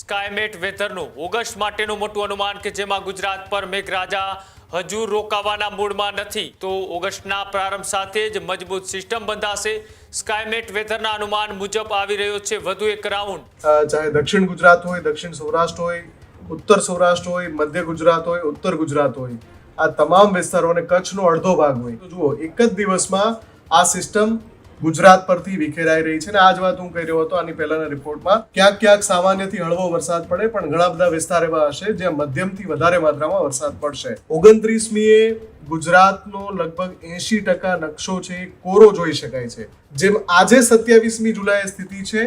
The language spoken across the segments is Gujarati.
સ્કાયમેટ વેધરનું ઓગસ્ટ માટેનું મોટું અનુમાન કે જેમાં ગુજરાત પર મેઘરાજા હજુ રોકાવાના મૂડમાં નથી, તો ઓગસ્ટના પ્રારંભ સાથે જ મજબૂત સિસ્ટમ બંધાશે. સ્કાયમેટ વેધરના અનુમાન મુજબ આવી રહ્યો છે વધુ એક રાઉન્ડ. ચાહે દક્ષિણ ગુજરાત હોય, દક્ષિણ સૌરાષ્ટ્ર હોય, ઉત્તર સૌરાષ્ટ્ર હોય, મધ્ય ગુજરાત હોય, ઉત્તર ગુજરાત હોય, આ તમામ વિસ્તારો અને કચ્છનો અડધો ભાગ હોય, તો જુઓ એક જ દિવસમાં આ સિસ્ટમ ગુજરાત પરથી વિખેરાઈ રહી છે. અને આ જ વાત હું કહી રહ્યો હતો આની પહેલાના રિપોર્ટમાં. ક્યાંક ક્યાંક સામાન્યથી હળવો વરસાદ પડે, પણ ઘણા બધા વિસ્તાર એવા હશે જ્યાં મધ્યમથી વધારે માત્રામાં વરસાદ પડશે. 29મીએ ગુજરાતનો લગભગ 80% નકશો છે કોરો જોઈ શકાય છે. જેમ આજે 27મી જુલાઈ સ્થિતિ છે,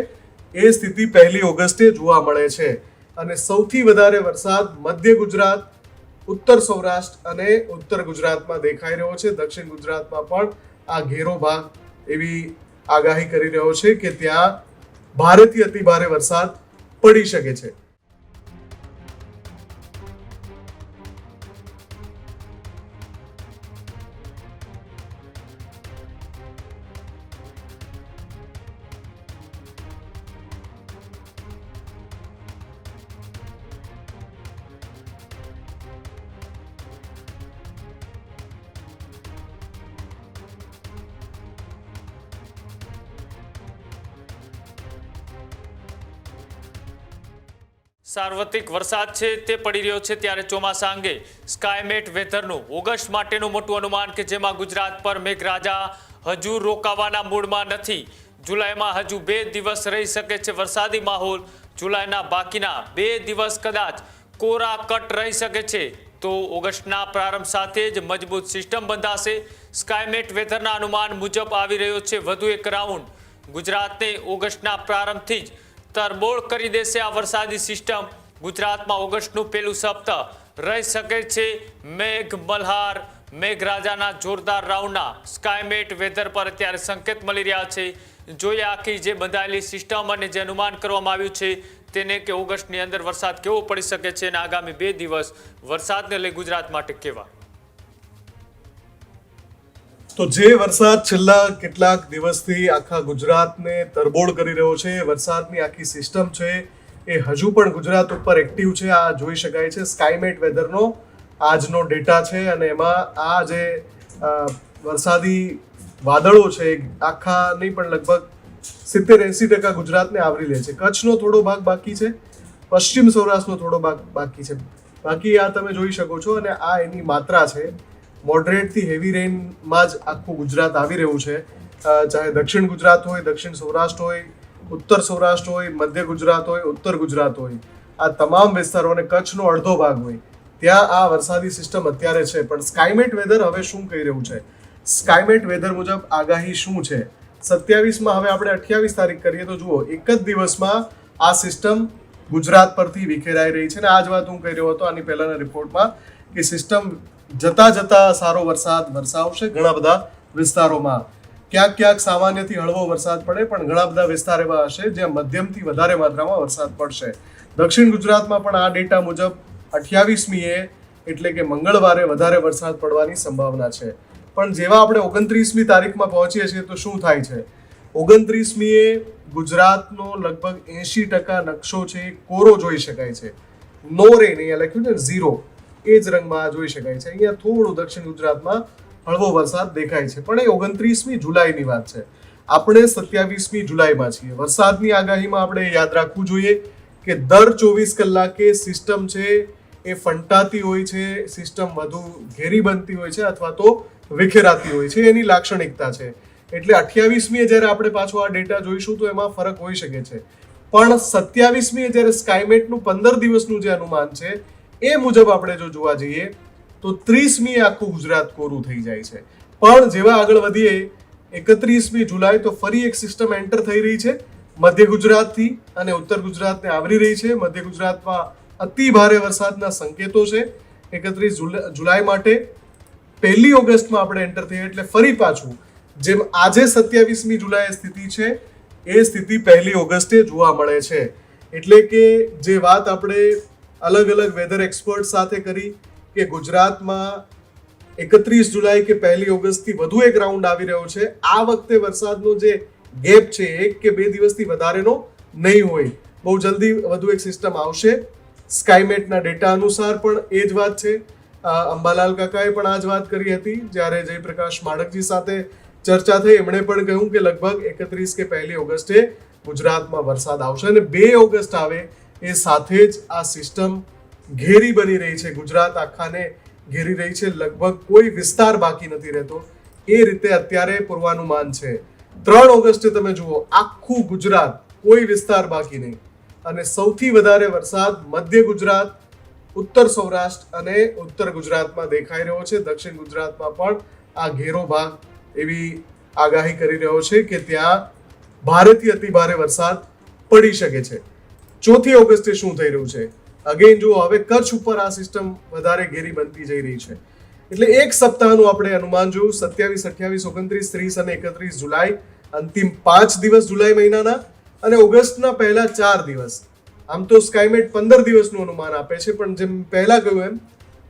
એ સ્થિતિ 1 ઓગસ્ટે જોવા મળે છે. અને સૌથી વધારે વરસાદ મધ્ય ગુજરાત, ઉત્તર સૌરાષ્ટ્ર અને ઉત્તર ગુજરાતમાં દેખાઈ રહ્યો છે. દક્ષિણ ગુજરાતમાં પણ આ ઘેરો ભાગ એવી આગાહી કરી રહ્યો છે કે ત્યાં ભારેથી અતિ ભારે વરસાદ પડી શકે છે. સાર્વત્રિક વરસાદ છે તે પડી રહ્યો છે, ત્યારે ચોમાસા અંગે સ્કાયમેટ વેધરનું ઓગસ્ટ માટેનું મોટું અનુમાન કે જેમાં ગુજરાત પર મેઘરાજા હજુ રોકાવાના મૂડમાં નથી. જુલાઈમાં હજુ 2 દિવસ રહી શકે છે વરસાદી માહોલ. જુલાઈના બાકીના 2 દિવસ કદાચ કોરા કટ રહી શકે છે, તો ઓગસ્ટના પ્રારંભ સાથે જ મજબૂત સિસ્ટમ બંધાશે. સ્કાયમેટ વેધરના અનુમાન મુજબ આવી રહ્યો છે વધુ એક રાઉન્ડ. ગુજરાતને ઓગસ્ટના પ્રારંભથી જ તરબોળ કરી દેશે આ વરસાદી સિસ્ટમ. ગુજરાતમાં ઓગસ્ટનું પહેલું સપ્તાહ રહી શકે છે મેઘ મલ્હાર, મેઘરાજાના જોરદાર રાઉન્ડના. સ્કાયમેટ વેધર પર અત્યારે સંકેત મળી રહ્યા છે. જોઈએ આખી જે બંધાયેલી સિસ્ટમ અને જે અનુમાન કરવામાં આવ્યું છે તેને, કે ઓગસ્ટની અંદર વરસાદ કેવો પડી શકે છે અને આગામી 2 દિવસ વરસાદને લઈ ગુજરાત માટે કેવા. તો જે વરસાદ છેલ્લા કેટલાક દિવસથી આખા ગુજરાતને તરબોળ કરી રહ્યો છે, વરસાદની આખી સિસ્ટમ છે એ હજુ પણ ગુજરાત ઉપર એક્ટિવ છે. આ જોઈ શકાય છે સ્કાયમેટ વેધરનો આજનો ડેટા છે. અને એમાં આ જે વરસાદી વાદળો છે આખા નહીં પણ લગભગ 70-80% ગુજરાતને આવરી લે છે. કચ્છનો થોડો ભાગ બાકી છે, પશ્ચિમ સૌરાષ્ટ્રનો થોડો ભાગ બાકી છે. બાકી આ તમે જોઈ શકો છો. અને આ એની માત્રા છે. મોડરેટ થી હેવી રેઇનમાં જ આખું ગુજરાત આવી રહ્યું છે. ચાહે દક્ષિણ ગુજરાત હોય, દક્ષિણ સૌરાષ્ટ્ર હોય, ઉત્તર સૌરાષ્ટ્ર હોય, મધ્ય ગુજરાત હોય, ઉત્તર ગુજરાત હોય, આ તમામ વિસ્તારો અને કચ્છનો અડધો ભાગ હોય, ત્યાં આ વરસાદી સિસ્ટમ અત્યારે છે. પણ સ્કાયમેટ વેધર હવે શું કહી રહ્યું છે? સ્કાયમેટ વેધર મુજબ આગાહી શું છે? 27માં હવે આપણે 28 તારીખ કરીએ તો જુઓ એક જ દિવસમાં આ સિસ્ટમ ગુજરાત પરથી વિખેરાઈ રહી છે. અને આ જ વાત હું કહી રહ્યો હતો આની પહેલાના રિપોર્ટમાં કે સિસ્ટમ જતા જતા સારો વરસાદ વરસાવશે ઘણા બધા વિસ્તારોમાં. ક્યાંક ક્યાંક સામાન્યથી હળવો વરસાદ પડે, પણ ઘણા બધા વિસ્તાર એવા હશે જ્યાં મધ્યમથી વધારે માત્રામાં વરસાદ પડશે. દક્ષિણ ગુજરાતમાં પણ આ ડેટા મુજબ 28મીએ એટલે કે મંગળવારે વધારે વરસાદ પડવાની સંભાવના છે. પણ જેવા આપણે 29મી તારીખમાં પહોંચીએ છીએ તો શું થાય છે? 29મીએ ગુજરાતનો લગભગ 80% નકશો છે કોરો જોઈ શકાય છે. નો રેન અહીંયા લખ્યું છે 0, એ જ રંગમાં જોઈ શકાય છે. અહીંયા થોડું દક્ષિણ ગુજરાતમાં હળવો વરસાદ દેખાય છે, પણ એ 29મી જુલાઈની વાત છે. આપણે 27મી જુલાઈમાં છીએ. વરસાદની આગાહીમાં આપણે યાદ રાખવું જોઈએ કે દર 24 કલાકે સિસ્ટમ છે એ ફંટાતી હોય છે, સિસ્ટમ વધુ ઘેરી બનતી હોય છે અથવા તો વિખેરાતી હોય છે. એની લાક્ષણિકતા છે. એટલે 28મીએ જ્યારે આપણે પાછો આ ડેટા જોઈશું તો એમાં ફરક હોઈ શકે છે. પણ 27મીએ જ્યારે સ્કાયમેટનું 15 દિવસનું જે અનુમાન છે એ મુજબ આપણે જો જોવા જઈએ તો 30મીએ આખું ગુજરાત કોરું થઈ જાય છે. પણ જેવા આગળ વધીએ 31મી જુલાઈ તો ફરી એક સિસ્ટમ એન્ટર થઈ રહી છે મધ્ય ગુજરાતથી અને ઉત્તર ગુજરાતને આવરી રહી છે. મધ્ય ગુજરાતમાં અતિ ભારે વરસાદના સંકેતો છે 31 જુલાઈ માટે. 1 ઓગસ્ટમાં આપણે એન્ટર થઈએ એટલે ફરી પાછું જેમ આજે 27મી જુલાઈ સ્થિતિ છે એ સ્થિતિ 1 ઓગસ્ટે જોવા મળે છે. એટલે કે જે વાત આપણે અલગ અલગ વેધર એક્સપર્ટ સાથે કરી કે ગુજરાતમાં 31 જુલાઈ કે 1 ઓગસ્ટથી વધુ એક રાઉન્ડ આવી રહ્યો છે. આ વખતે વરસાદનો જે ગેપ છે 1 કે 2 દિવસથી વધારેનો નહીં હોય. બહુ જલ્દી વધુ એક સિસ્ટમ આવશે. સ્કાયમેટના ડેટા અનુસાર પણ એ જ વાત છે. અંબાલાલ કાકાએ પણ આ જ વાત કરી હતી જ્યારે જયપ્રકાશ માણકજી સાથે ચર્ચા થઈ. એમણે પણ કહ્યું કે લગભગ 31 કે 1 ઓગસ્ટે ગુજરાતમાં વરસાદ આવશે અને 2 ઓગસ્ટ આવે એ સાથે જ આ સિસ્ટમ ઘેરી બની રહી છે, ગુજરાત આખાને ઘેરી રહી છે. લગભગ કોઈ વિસ્તાર બાકી નથી રહેતો એ રીતે અત્યારે પૂર્વાનુમાન છે. 3 ઓગસ્ટે તમે જુઓ આખું ગુજરાત, કોઈ વિસ્તાર બાકી નહીં. અને સૌથી વધારે વરસાદ મધ્ય ગુજરાત, ઉત્તર સૌરાષ્ટ્ર અને ઉત્તર ગુજરાતમાં દેખાઈ રહ્યો છે. દક્ષિણ ગુજરાતમાં પણ આ ઘેરો ભાગ એવી આગાહી કરી રહ્યો છે કે ત્યાં ભારેથી અતિ ભારે વરસાદ પડી શકે છે. 4 ઓગસ્ટે શું થઈ રહ્યું છે? અગેન જુઓ, હવે કચ્છ ઉપર આ સિસ્ટમ વધારે ઘેરી બનતી જઈ રહી છે. એટલે એક સપ્તાહનું આપણે અનુમાન જોયું. 27, 28, 29, 30 અને 31 જુલાઈ, અંતિમ 5 દિવસ જુલાઈ મહિનાના અને ઓગસ્ટના પહેલા 4 દિવસ. આમ તો સ્કાયમેટ 15 દિવસનું અનુમાન આપે છે, પણ જેમ પહેલા કહ્યું એમ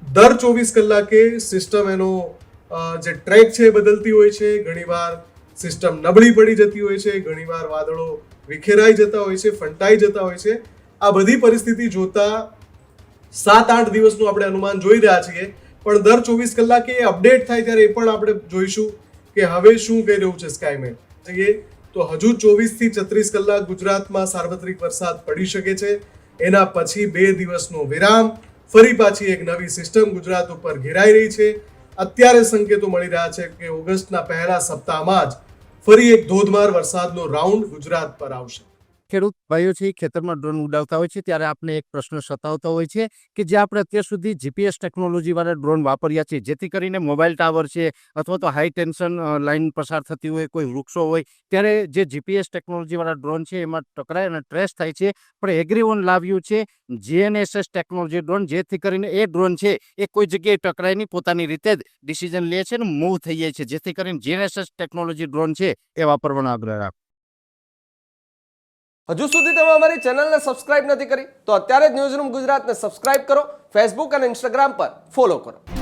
દર 24 કલાકે સિસ્ટમ એનો જે ટ્રેક છે એ બદલતી હોય છે. ઘણીવાર સિસ્ટમ નબળી પડી જતી હોય છે, ઘણીવાર વાદળો વિખેરાઈ જતા હોય છે, ફંટાઈ જતા હોય છે. આ બધી પરિસ્થિતિ જોતા 7-8 દિવસનું આપણે અનુમાન જોઈ રહ્યા છીએ, પણ દર 24 કલાકે એ અપડેટ થાય ત્યારે એ પણ આપણે જોઈશું કે હવે શું કહી રહ્યું છે સ્કાયમેટ. જઈએ તો હજુ 24 થી 36 કલાક ગુજરાતમાં સાર્વત્રિક વરસાદ પડી શકે છે. એના પછી 2 દિવસનો વિરામ, ફરી પાછી એક નવી સિસ્ટમ ગુજરાત ઉપર ઘેરાઈ રહી છે. અત્યારે સંકેતો મળી રહ્યા છે કે ઓગસ્ટના પહેલા સપ્તાહમાં જ ફરી એક ધોધમાર વરસાદનો રાઉન્ડ ગુજરાત પર આવશે. ખેડૂત ભાઈઓ છે ખેતરમાં ડ્રોન ઉડાવતા હોય છે ત્યારે આપણે એક પ્રશ્ન સતાવતો હોય છે કે જે આપણે અત્યાર સુધી જીપીએસ ટેકનોલોજી વાળા ડ્રોન વાપર્યા છે, જેથી કરીને મોબાઈલ ટાવર છે અથવા તો હાઈ ટેન્શન લાઈન પસાર થતી હોય, કોઈ વૃક્ષો હોય, ત્યારે જે જીપીએસ ટેકનોલોજી વાળા ડ્રોન છે એમાં ટકરાય અને ટ્રેસ થાય છે. પણ એગ્રીવન લાવ્યું છે GNSS ટેકનોલોજી ડ્રોન, જેથી કરીને એ ડ્રોન છે એ કોઈ જગ્યાએ ટકરાય નહીં, પોતાની રીતે જ ડિસિઝન લે છે અને મૂવ થઈ જાય છે. જેથી કરીને GNSS ટેકનોલોજી ડ્રોન છે એ વાપરવાનો આગ્રહ રાખો. હજુ સુધી તમે અમારી ચેનલને સબસ્ક્રાઇબ નથી કરી તો અત્યારે જ ન્યૂઝરૂમ ગુજરાતને સબસ્ક્રાઇબ કરો, ફેસબુક અને ઇન્સ્ટાગ્રામ પર ફોલો કરો.